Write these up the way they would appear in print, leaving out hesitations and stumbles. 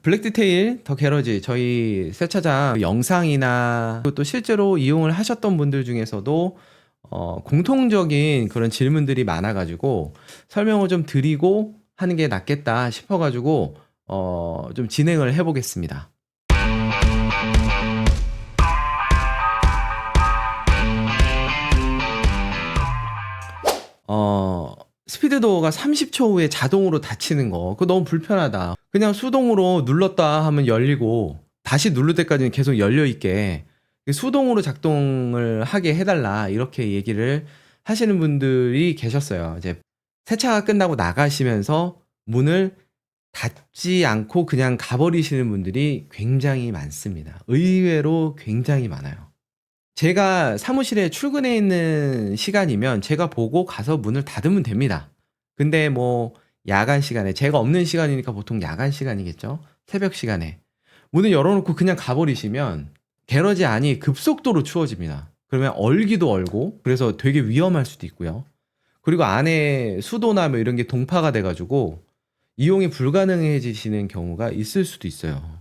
블랙 디테일 더 게러지 저희 세차장 영상이나 또 실제로 이용을 하셨던 분들 중에서도 공통적인 그런 질문들이 많아 가지고 설명을 좀 드리고 하는 게 낫겠다 싶어 가지고 좀 진행을 해 보겠습니다. 스피드 도어가 30초 후에 자동으로 닫히는 거 그거 너무 불편하다. 그냥 수동으로 눌렀다 하면 열리고 다시 누를 때까지는 계속 열려 있게 수동으로 작동을 하게 해 달라 이렇게 얘기를 하시는 분들이 계셨어요. 이제 세차가 끝나고 나가시면서 문을 닫지 않고 그냥 가 버리시는 분들이 굉장히 많습니다. 의외로 굉장히 많아요. 제가 사무실에 출근해 있는 시간이면 제가 보고 가서 문을 닫으면 됩니다. 근데 뭐 야간 시간에 제가 없는 시간이니까 보통 야간 시간이겠죠. 새벽 시간에 문을 열어놓고 그냥 가버리시면 게러지 안이 급속도로 추워집니다. 그러면 얼기도 얼고 그래서 되게 위험할 수도 있고요. 그리고 안에 수도나 뭐 이런 게 동파가 돼가지고 이용이 불가능해지시는 경우가 있을 수도 있어요.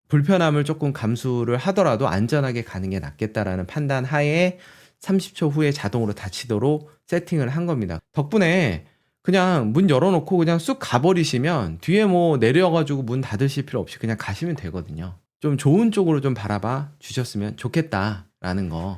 불편함을 조금 감수를 하더라도 안전하게 가는 게 낫겠다라는 판단 하에 30초 후에 자동으로 닫히도록 세팅을 한 겁니다. 덕분에 그냥 문 열어놓고 그냥 쑥 가버리시면 뒤에 뭐 내려가지고 문 닫으실 필요 없이 그냥 가시면 되거든요. 좀 좋은 쪽으로 좀 바라봐 주셨으면 좋겠다라는 거.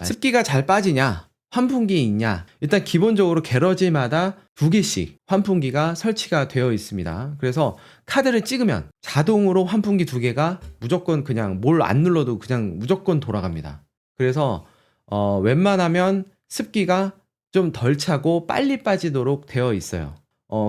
습기가 잘 빠지냐? 환풍기 있냐? 일단 기본적으로 게러지마다 2개씩 환풍기가 설치가 되어 있습니다. 그래서 카드를 찍으면 자동으로 환풍기 2개가 무조건 그냥 뭘 안 눌러도 그냥 무조건 돌아갑니다. 그래서 웬만하면 습기가 좀 덜 차고 빨리 빠지도록 되어 있어요.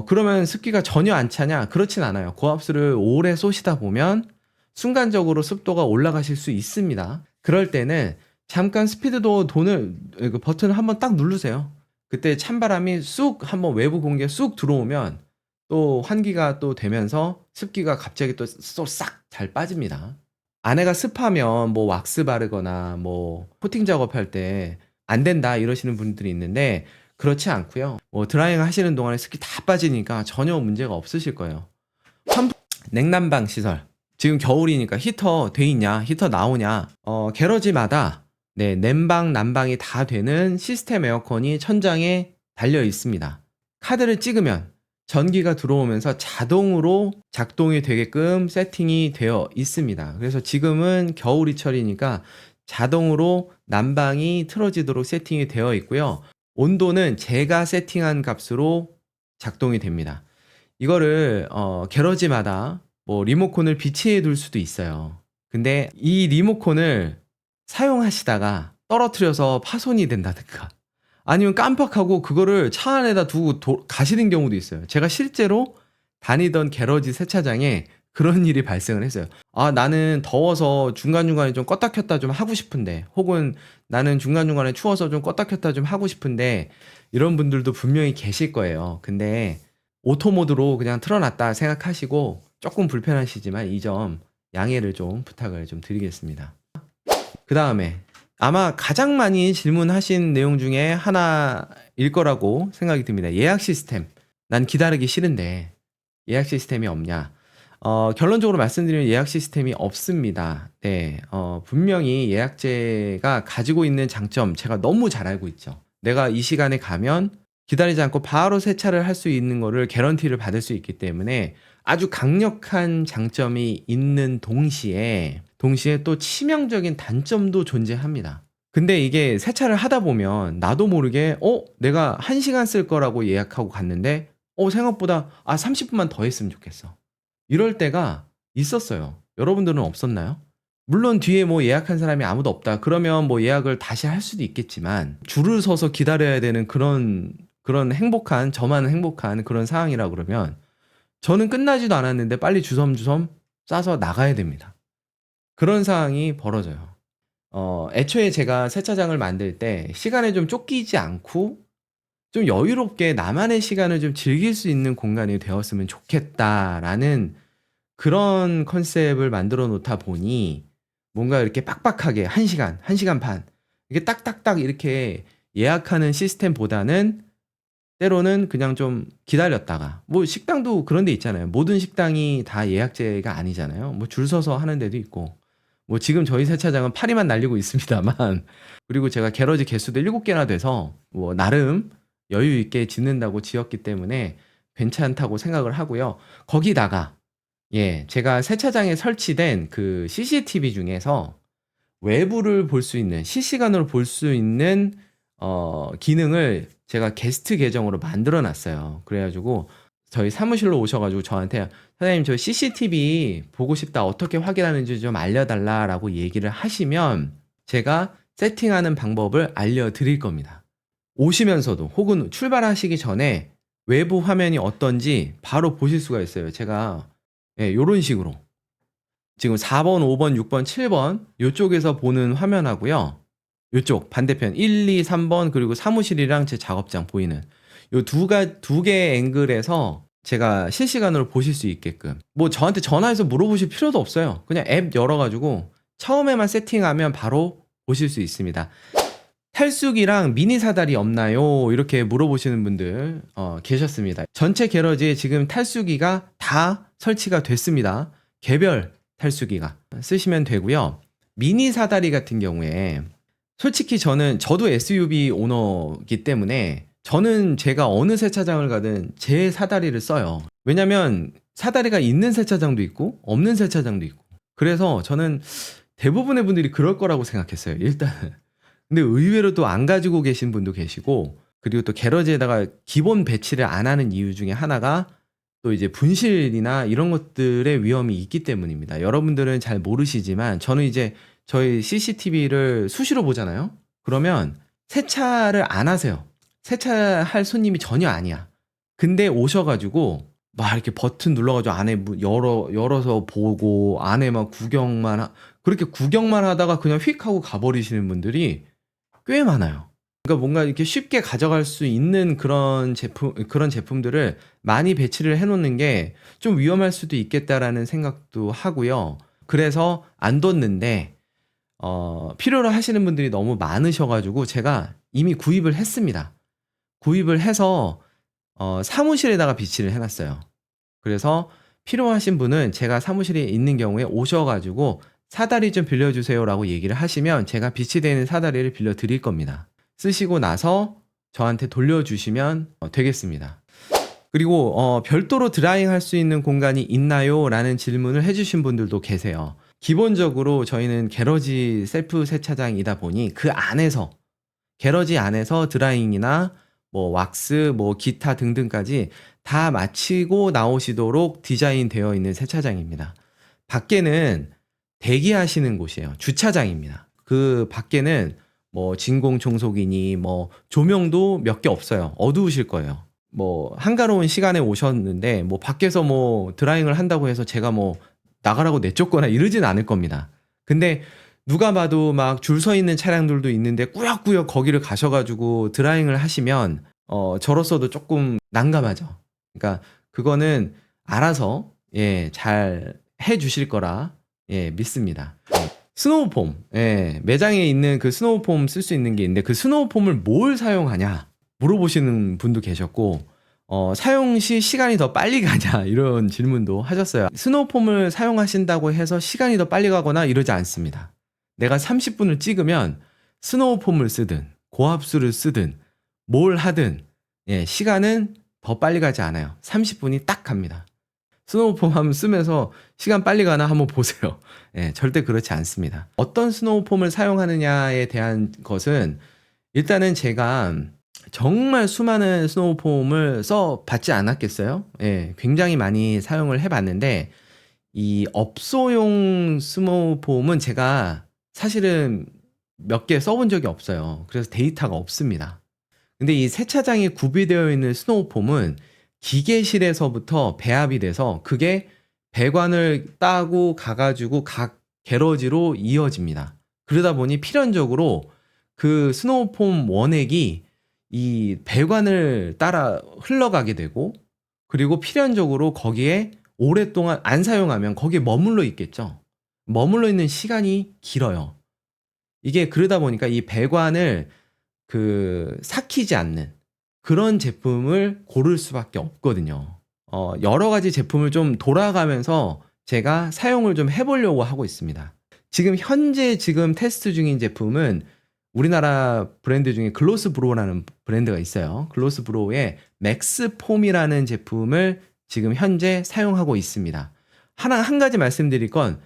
그러면 습기가 전혀 안 차냐? 그렇진 않아요. 고압수를 오래 쏘시다 보면 순간적으로 습도가 올라가실 수 있습니다. 그럴 때는 잠깐 스피드도 그 버튼을 한번 딱 누르세요. 그때 찬바람이 쑥 한번 외부 공기가 쑥 들어오면 또 환기가 또 되면서 습기가 갑자기 또 싹 잘 빠집니다. 안에가 습하면 뭐 왁스 바르거나 뭐 코팅 작업할 때 안 된다 이러시는 분들이 있는데 그렇지 않고요. 뭐 드라이잉 하시는 동안에 습기 다 빠지니까 전혀 문제가 없으실 거예요. 냉난방 시설. 지금 겨울이니까 히터 돼 있냐? 히터 나오냐? 게러지마다 네, 냉방, 난방이 다 되는 시스템 에어컨이 천장에 달려 있습니다. 카드를 찍으면 전기가 들어오면서 자동으로 작동이 되게끔 세팅이 되어 있습니다. 그래서 지금은 겨울이철이니까 자동으로 난방이 틀어지도록 세팅이 되어 있고요. 온도는 제가 세팅한 값으로 작동이 됩니다. 이거를 게러지마다 뭐 리모컨을 비치해 둘 수도 있어요. 근데 이 리모컨을 사용하시다가 떨어뜨려서 파손이 된다든가 아니면 깜빡하고 그거를 차 안에다 두고 가시는 경우도 있어요. 제가 실제로 다니던 게러지 세차장에 그런 일이 발생을 했어요. 아, 나는 더워서 중간중간에 좀 껐다 켰다 좀 하고 싶은데, 혹은 나는 중간중간에 추워서 좀 껐다 켰다 좀 하고 싶은데, 이런 분들도 분명히 계실 거예요. 근데 오토 모드로 그냥 틀어놨다 생각하시고 조금 불편하시지만 이 점 양해를 좀 부탁을 좀 드리겠습니다. 그 다음에 아마 가장 많이 질문하신 내용 중에 하나일 거라고 생각이 듭니다. 예약 시스템. 난 기다리기 싫은데 예약 시스템이 없냐? 결론적으로 말씀드리면 예약 시스템이 없습니다. 네, 분명히 예약제가 가지고 있는 장점 제가 너무 잘 알고 있죠. 내가 이 시간에 가면 기다리지 않고 바로 세차를 할 수 있는 거를 개런티를 받을 수 있기 때문에 아주 강력한 장점이 있는 동시에 또 치명적인 단점도 존재합니다. 근데 이게 세차를 하다 보면 나도 모르게 내가 1시간 쓸 거라고 예약하고 갔는데 생각보다 30분만 더 했으면 좋겠어. 이럴 때가 있었어요. 여러분들은 없었나요? 물론 뒤에 뭐 예약한 사람이 아무도 없다. 그러면 뭐 예약을 다시 할 수도 있겠지만 줄을 서서 기다려야 되는 그런 저만 행복한 그런 상황이라 그러면 저는 끝나지도 않았는데 빨리 주섬주섬 싸서 나가야 됩니다. 그런 상황이 벌어져요. 애초에 제가 세차장을 만들 때 시간에 좀 쫓기지 않고 좀 여유롭게 나만의 시간을 좀 즐길 수 있는 공간이 되었으면 좋겠다라는 그런 컨셉을 만들어 놓다 보니 뭔가 이렇게 빡빡하게 1시간, 1시간 반 이렇게 딱딱딱 이렇게 예약하는 시스템보다는 때로는 그냥 좀 기다렸다가 뭐 식당도 그런 데 있잖아요. 모든 식당이 다 예약제가 아니잖아요. 뭐 줄 서서 하는 데도 있고. 뭐 지금 저희 세차장은 파리만 날리고 있습니다만 그리고 제가 게러지 개수도 7개나 돼서 뭐 나름 여유 있게 짓는다고 지었기 때문에 괜찮다고 생각을 하고요. 거기다가 제가 세차장에 설치된 그 CCTV 중에서 외부를 볼 수 있는 실시간으로 볼 수 있는 기능을 제가 게스트 계정으로 만들어 놨어요. 그래 가지고 저희 사무실로 오셔 가지고 저한테 "사장님 저 CCTV 보고 싶다. 어떻게 확인하는지 좀 알려 달라."라고 얘기를 하시면 제가 세팅하는 방법을 알려 드릴 겁니다. 오시면서도 혹은 출발하시기 전에 외부 화면이 어떤지 바로 보실 수가 있어요. 제가 요런 식으로 지금 4 번, 5 번, 6 번, 7번 요쪽에서 보는 화면하고요. 요쪽 반대편 1, 2, 3번 그리고 사무실이랑 제 작업장 보이는 요 두 개의 앵글에서 제가 실시간으로 보실 수 있게끔 뭐 저한테 전화해서 물어보실 필요도 없어요. 그냥 앱 열어 가지고 처음에만 세팅하면 바로 보실 수 있습니다. "탈수기랑 미니 사다리 없나요?" 이렇게 물어보시는 분들 계셨습니다. 전체 게러지에 지금 탈수기가 다 설치가 됐습니다. 개별 탈수기가. 쓰시면 되고요. 미니 사다리 같은 경우에 솔직히 저도 SUV 오너이기 때문에 저는 제가 어느 세차장을 가든 제 사다리를 써요. 왜냐면 사다리가 있는 세차장도 있고 없는 세차장도 있고. 그래서 저는 대부분의 분들이 그럴 거라고 생각했어요, 일단은. 근데 의외로 또 안 가지고 계신 분도 계시고 그리고 또 게러지에다가 기본 배치를 안 하는 이유 중에 하나가 또 이제 분실이나 이런 것들의 위험이 있기 때문입니다. 여러분들은 잘 모르시지만 저는 이제 저희 CCTV를 수시로 보잖아요. 그러면 세차를 안 하세요. 세차할 손님이 전혀 아니야. 근데 오셔 가지고 막 이렇게 버튼 눌러 가지고 안에 열어서 보고 안에 막 그렇게 구경만 하다가 그냥 휙 하고 가 버리시는 분들이 꽤 많아요. 그러니까 뭔가 이렇게 쉽게 가져갈 수 있는 그런 제품들을 많이 배치를 해 놓는 게 좀 위험할 수도 있겠다라는 생각도 하고요. 그래서 안 뒀는데 필요로 하시는 분들이 너무 많으셔 가지고 제가 이미 구입을 했습니다. 구입을 해서 사무실에다가 비치를 해 놨어요. 그래서 필요하신 분은 제가 사무실에 있는 경우에 오셔 가지고 "사다리 좀 빌려 주세요."라고 얘기를 하시면 제가 비치되어 있는 사다리를 빌려 드릴 겁니다. 쓰시고 나서 저한테 돌려주시면 되겠습니다. 그리고 "별도로 드라잉할 수 있는 공간이 있나요?"라는 질문을 해 주신 분들도 계세요. 기본적으로 저희는 게러지 셀프 세차장이다 보니 그 안에서 게러지 안에서 드라잉이나 뭐 왁스 뭐 기타 등등까지 다 마치고 나오시도록 디자인되어 있는 세차장입니다. 밖에는 대기하시는 곳이에요. 주차장입니다. 그 밖에는 뭐 진공 청소기니 뭐 조명도 몇 개 없어요. 어두우실 거예요. 뭐 한가로운 시간에 오셨는데 뭐 밖에서 뭐 드라잉을 한다고 해서 제가 뭐 나가라고 내쫓거나 이러진 않을 겁니다. 근데 누가 봐도 막 줄 서 있는 차량들도 있는데 꾸역꾸역 거기를 가셔 가지고 드라잉을 하시면 저로서도 쪼끔 난감하죠. 그러니까 그거는 알아서 잘 해 주실 거라 믿습니다. 스노우폼 매장에 있는 그 스노우폼 쓸 수 있는 게 있는데 그 "스노우폼을 뭘 사용하냐?" 물어보시는 분도 계셨고 "사용 시 시간이 더 빨리 가냐?" 이런 질문도 하셨어요. 스노우폼을 사용하신다고 해서 시간이 더 빨리 가거나 이러지 않습니다. 내가 30 분을 찍으면 스노우폼을 쓰든 고압수를 쓰든 뭘 하든 시간은 더 빨리 가지 않아요. 30 분이 딱 갑니다. 스노우폼 한번 쓰면서 '시간 빨리 가나?' 한번 보세요. 절대 그렇지 않습니다. 어떤 스노우폼을 사용하느냐에 대한 것은 일단은 제가 정말 수많은 스노우폼을 써 봤지 않았겠어요? 굉장히 많이 사용을 해 봤는데 이 업소용 스노우폼은 제가 사실은 몇 개 써본 적이 없어요. 그래서 데이터가 없습니다. 근데 이 세차장에 구비되어 있는 스노우폼은 기계실에서부터 배합이 돼서 그게 배관을 따고 가 가지고 각 게러지로 이어집니다. 그러다 보니 필연적으로 그 스노우폼 원액이 이 배관을 따라 흘러가게 되고 그리고 필연적으로 거기에 오랫동안 안 사용하면 거기에 머물러 있겠죠. 머물러 있는 시간이 길어요. 이게 그러다 보니까 이 배관을 삭히지 않는 그런 제품을 고를 수밖에 없거든요. 여러 가지 제품을 좀 돌아가면서 제가 사용을 좀 해보려고 하고 있습니다. 현재 테스트 중인 제품은 우리나라 브랜드 중에 글로스브로우라는 브랜드가 있어요. 글로스브로우의 맥스폼이라는 제품을 지금 현재 사용하고 있습니다. 한 가지 말씀드릴 건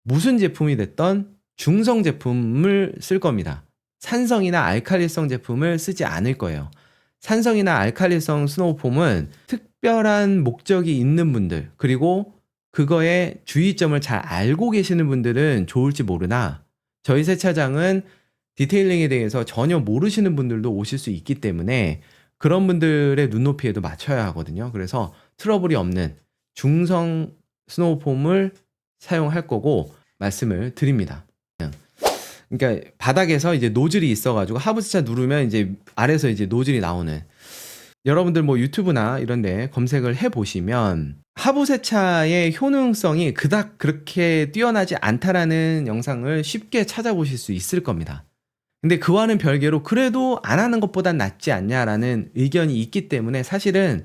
무슨 제품이 됐던 중성 제품을 쓸 겁니다. 산성이나 알칼리성 제품을 쓰지 않을 거예요. 산성이나 알칼리성 스노우폼은 특별한 목적이 있는 분들, 그리고 그거의 주의점을 잘 알고 계시는 분들은 좋을지 모르나 저희 세차장은 디테일링에 대해서 전혀 모르시는 분들도 오실 수 있기 때문에 그런 분들의 눈높이에도 맞춰야 하거든요. 그래서 트러블이 없는 중성 스노우폼을 사용할 거고 말씀을 드립니다. 그러니까 바닥에서 이제 노즐이 있어가지고 하부 세차 누르면 이제 아래서 이제 노즐이 나오는, 여러분들 뭐 유튜브나 이런데 검색을 해보시면 하부 세차의 효능성이 그닥 그렇게 뛰어나지 않다라는 영상을 쉽게 찾아보실 수 있을 겁니다. 근데 그와는 별개로 그래도 안 하는 것보단 낫지 않냐라는 의견이 있기 때문에 사실은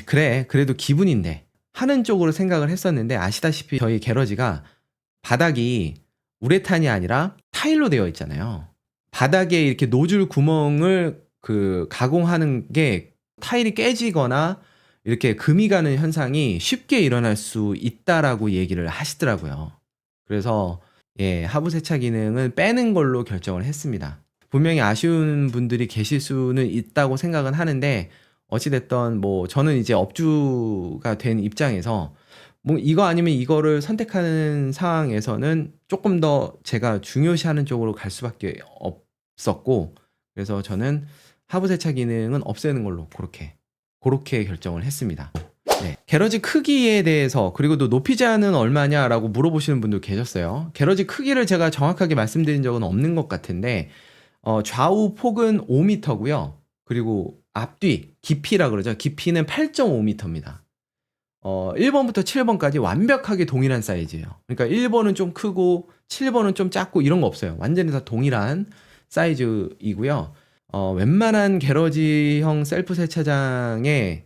그래도 기분인데 하는 쪽으로 생각을 했었는데, 아시다시피 저희 게러지가 바닥이 우레탄이 아니라 타일로 되어 있잖아요. 바닥에 이렇게 노즐 구멍을 가공하는 게 타일이 깨지거나 이렇게 금이 가는 현상이 쉽게 일어날 수 있다라고 얘기를 하시더라고요. 그래서 하부 세차 기능은 빼는 걸로 결정을 했습니다. 분명히 아쉬운 분들이 계실 수는 있다고 생각은 하는데, 어찌됐든 뭐 저는 이제 업주가 된 입장에서 뭐 이거 아니면 이거를 선택하는 상황에서는 조금 더 제가 중요시하는 쪽으로 갈 수밖에 없었고, 그래서 저는 하부 세차 기능은 없애는 걸로 그렇게 결정을 했습니다. 게러지 크기에 대해서, 그리고 또 높이 제한은 얼마냐라고 물어보시는 분도 계셨어요. 게러지 크기를 제가 정확하게 말씀드린 적은 없는 것 같은데, 좌우 폭은 5m고요. 그리고 앞뒤 깊이라 그러죠. 깊이는 8.5m입니다. 1번부터 7번까지 완벽하게 동일한 사이즈예요. 그러니까 1번은 좀 크고 7번은 좀 작고 이런 거 없어요. 완전히 다 동일한 사이즈이고요. 웬만한 게러지형 셀프 세차장의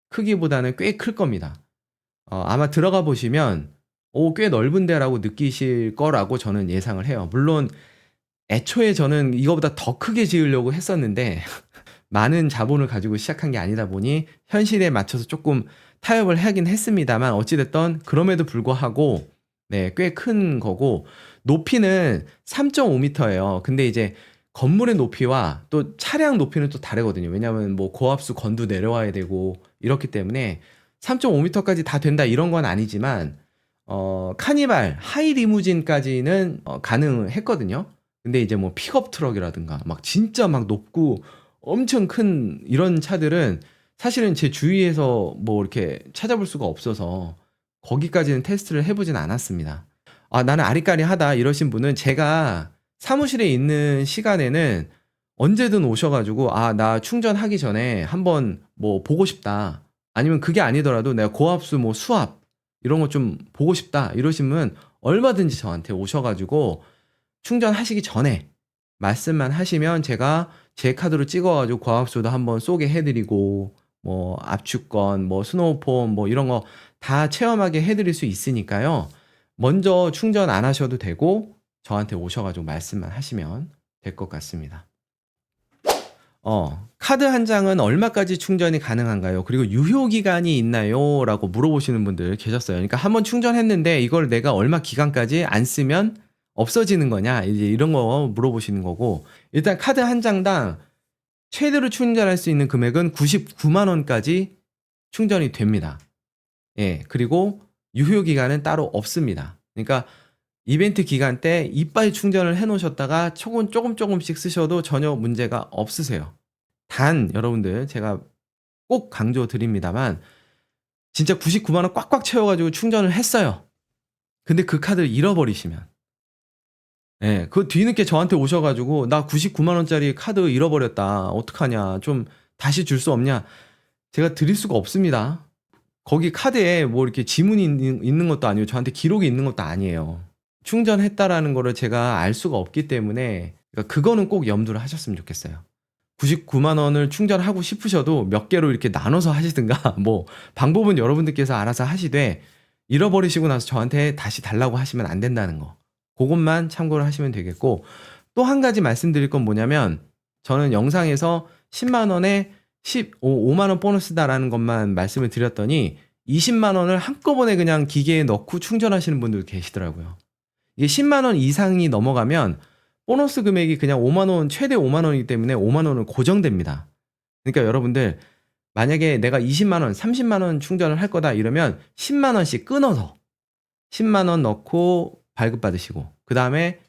크기보다는 꽤 클 겁니다. 아마 들어가 보시면 꽤 넓은데라고 느끼실 거라고 저는 예상을 해요. 물론 애초에 저는 이거보다 더 크게 지으려고 했었는데 많은 자본을 가지고 시작한 게 아니다 보니 현실에 맞춰서 조금 타협을 하긴 했습니다만, 어찌됐든 그럼에도 불구하고 꽤 큰 거고, 높이는 3.5m예요. 근데 이제 건물의 높이와 또 차량 높이는 또 다르거든요. 왜냐하면 뭐 고압수 건도 내려와야 되고 이렇기 때문에 3.5m까지 다 된다 이런 건 아니지만 카니발 하이 리무진까지는 가능했거든요. 근데 이제 뭐 픽업 트럭이라든가 막 진짜 막 높고 엄청 큰 이런 차들은 사실은 제 주위에서 뭐 이렇게 찾아볼 수가 없어서 거기까지는 테스트를 해보진 않았습니다. 나는 아리까리하다 이러신 분은 제가 사무실에 있는 시간에는 언제든 오셔가지고 나 충전하기 전에 한번 뭐 보고 싶다, 아니면 그게 아니더라도 내가 고압수 뭐 수압 이런 거 좀 보고 싶다 이러시면 얼마든지 저한테 오셔가지고 충전하시기 전에 말씀만 하시면 제가 제 카드로 찍어가지고 고압수도 한번 쏘게 해드리고, 뭐 압축건, 뭐 스노우폼 뭐 이런 거 다 체험하게 해드릴 수 있으니까요. 먼저 충전 안 하셔도 되고 저한테 오셔가지고 말씀만 하시면 될 것 같습니다. 카드 한 장은 얼마까지 충전이 가능한가요? 그리고 유효 기간이 있나요? 라고 물어보시는 분들 계셨어요. 그러니까 한번 충전했는데 이걸 내가 얼마 기간까지 안 쓰면 없어지는 거냐, 이제 이런 거 물어보시는 거고, 일단 카드 한 장당 최대로 충전할 수 있는 금액은 99만 원까지 충전이 됩니다. 그리고 유효 기간은 따로 없습니다. 그러니까 이벤트 기간 때 이빨 충전을 해 놓으셨다가 조금씩 쓰셔도 전혀 문제가 없으세요. 단 여러분들 제가 꼭 강조 드립니다만, 진짜 99만 원 꽉꽉 채워 가지고 충전을 했어요. 근데 그 카드를 잃어버리시면, 그 뒤늦게 저한테 오셔 가지고 "나 99만 원짜리 카드 잃어버렸다. 어떡하냐. 좀 다시 줄 수 없냐." 제가 드릴 수가 없습니다. 거기 카드에 뭐 이렇게 지문이 있는 것도 아니고 저한테 기록이 있는 것도 아니에요. 충전했다라는 거를 제가 알 수가 없기 때문에, 그러니까 그거는 꼭 염두를 하셨으면 좋겠어요. 99만 원을 충전하고 싶으셔도 몇 개로 이렇게 나눠서 하시든가 뭐 방법은 여러분들께서 알아서 하시되 잃어버리시고 나서 저한테 다시 달라고 하시면 안 된다는 거. 그것만 참고를 하시면 되겠고 또 한 가지 말씀드릴 건 뭐냐면 저는 영상에서 10만 원에 5만 원 보너스다라는 것만 말씀을 드렸더니 20만 원을 한꺼번에 그냥 기계에 넣고 충전하시는 분들 계시더라고요. 이게 10만 원 이상이 넘어가면 보너스 금액이 그냥 5만 원, 최대 5만 원이기 때문에 5만 원은 고정됩니다. 그러니까 여러분들 만약에 내가 20만 원, 30만 원 충전을 할 거다 이러면 10만 원씩 끊어서 10만 원 넣고 발급받으시고 그 다음에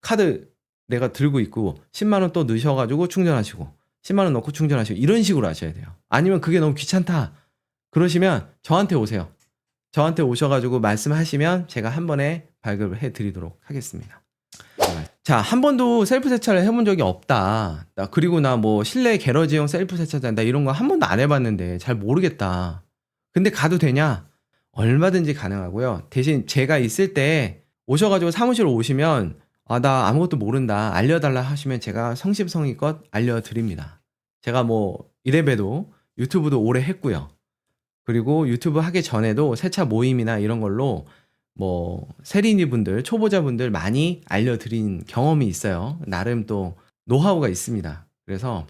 카드 내가 들고 있고 10만 원 또 넣으셔가지고 충전하시고 10만 원 넣고 충전하시고 이런 식으로 하셔야 돼요. 아니면 그게 너무 귀찮다 그러시면 저한테 오세요. 저한테 오셔가지고 말씀하시면 제가 한 번에 발급을 해드리도록 하겠습니다. 자, 한 번도 셀프 세차를 해본 적이 없다. 그리고 나 뭐 실내 게러지용 셀프 세차한다 이런 거 한 번도 안 해봤는데 잘 모르겠다. 근데 가도 되냐? 얼마든지 가능하고요. 대신 제가 있을 때 오셔가지고 사무실로 오시면 나 아무것도 모른다 알려달라 하시면 제가 성심성의껏 알려드립니다. 제가 뭐 이래봬도 유튜브도 오래 했고요. 그리고 유튜브 하기 전에도 세차 모임이나 이런 걸로 뭐 세린이 분들, 초보자 분들 많이 알려드린 경험이 있어요. 나름 또 노하우가 있습니다. 그래서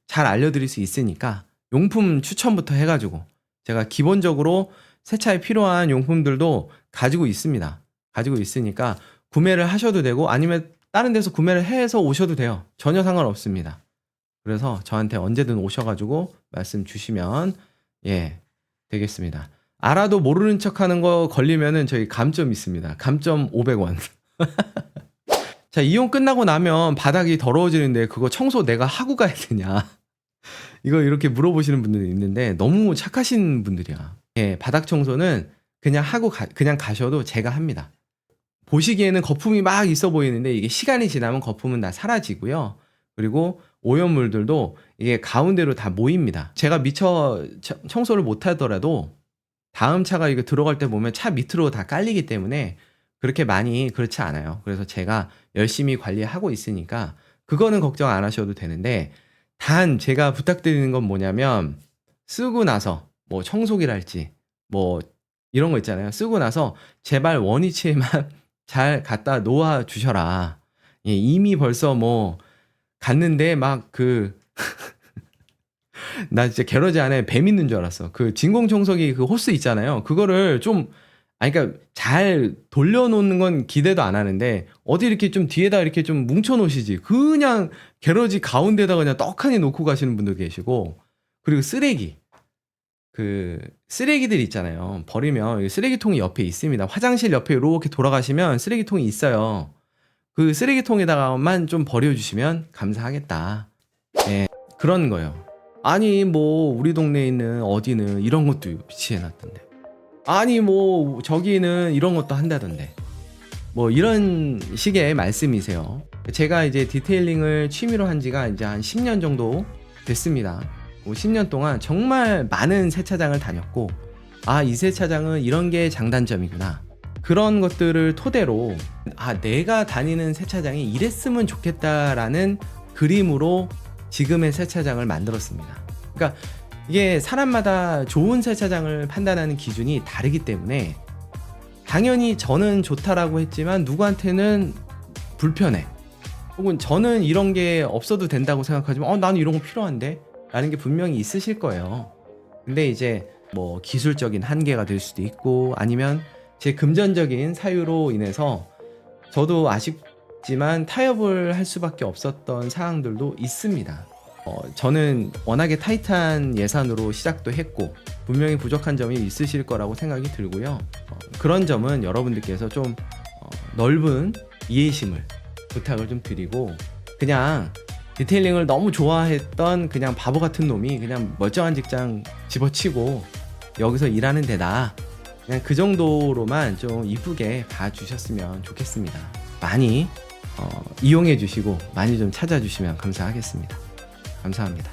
잘 알려드릴 수 있으니까 용품 추천부터 해가지고 제가 기본적으로 세차에 필요한 용품들도 가지고 있습니다. 가지고 있으니까 구매를 하셔도 되고 아니면 다른 데서 구매를 해서 오셔도 돼요. 전혀 상관없습니다. 그래서 저한테 언제든 오셔가지고 말씀 주시면 되겠습니다. 알아도 모르는 척하는 거 걸리면은 저희 감점 있습니다. 감점 500원. 자, 이용 끝나고 나면 바닥이 더러워지는데 그거 청소 내가 하고 가야 되냐? 이거 이렇게 물어보시는 분들이 있는데 너무 착하신 분들이야. 바닥 청소는 그냥 하고 그냥 가셔도 제가 합니다. 보시기에는 거품이 막 있어 보이는데 이게 시간이 지나면 거품은 다 사라지고요. 그리고 오염물들도 이게 가운데로 다 모입니다. 제가 미처 청소를 못 하더라도 다음 차가 이거 들어갈 때 보면 차 밑으로 다 깔리기 때문에 그렇게 많이 그렇지 않아요. 그래서 제가 열심히 관리하고 있으니까 그거는 걱정 안 하셔도 되는데 단 제가 부탁드리는 건 뭐냐면 쓰고 나서 뭐 청소기랄지 뭐 이런 거 있잖아요. 쓰고 나서 제발 원위치에만 잘 갖다 놓아 주셔라. 이미 벌써 뭐 갔는데 막 나 진짜 게러지 안에 뱀 있는 줄 알았어. 그 진공청소기 그 호스 있잖아요. 그거를 좀 그러니까 잘 돌려놓는 건 기대도 안 하는데 어디 이렇게 좀 뒤에다 이렇게 좀 뭉쳐 놓으시지. 그냥 게러지 가운데다가 그냥 떡하니 놓고 가시는 분도 계시고 그리고 쓰레기. 그 쓰레기들 있잖아요. 버리면 쓰레기통이 옆에 있습니다. 화장실 옆에 이렇게 돌아가시면 쓰레기통이 있어요. 그 쓰레기통에다가만 좀 버려주시면 감사하겠다. 그런 거요. 아니 뭐 우리 동네에 있는 어디는 이런 것도 비치해놨던데. 아니 뭐 저기는 이런 것도 한다던데. 뭐 이런 식의 말씀이세요. 제가 이제 디테일링을 취미로 한 지가 이제 한 10년 정도 됐습니다. 10년 동안 정말 많은 세차장을 다녔고 이 세차장은 이런 게 장단점이구나. 그런 것들을 토대로 내가 다니는 세차장이 이랬으면 좋겠다라는 그림으로 지금의 세차장을 만들었습니다. 그러니까 이게 사람마다 좋은 세차장을 판단하는 기준이 다르기 때문에 당연히 저는 좋다라고 했지만 누구한테는 불편해. 혹은 저는 이런 게 없어도 된다고 생각하지만 나는 이런 거 필요한데? 라는 게 분명히 있으실 거예요. 근데 이제 뭐 기술적인 한계가 될 수도 있고 아니면 제 금전적인 사유로 인해서 저도 아쉽지만 타협을 할 수밖에 없었던 사항들도 있습니다. 저는 워낙에 타이트한 예산으로 시작도 했고 분명히 부족한 점이 있으실 거라고 생각이 들고요. 그런 점은 여러분들께서 좀 넓은 이해심을 부탁을 좀 드리고 그냥 디테일링을 너무 좋아했던 그냥 바보 같은 놈이 그냥 멀쩡한 직장 집어치고 여기서 일하는 데다 그냥 그 정도로만 좀 이쁘게 봐주셨으면 좋겠습니다. 많이 이용해 주시고 많이 좀 찾아주시면 감사하겠습니다. 감사합니다.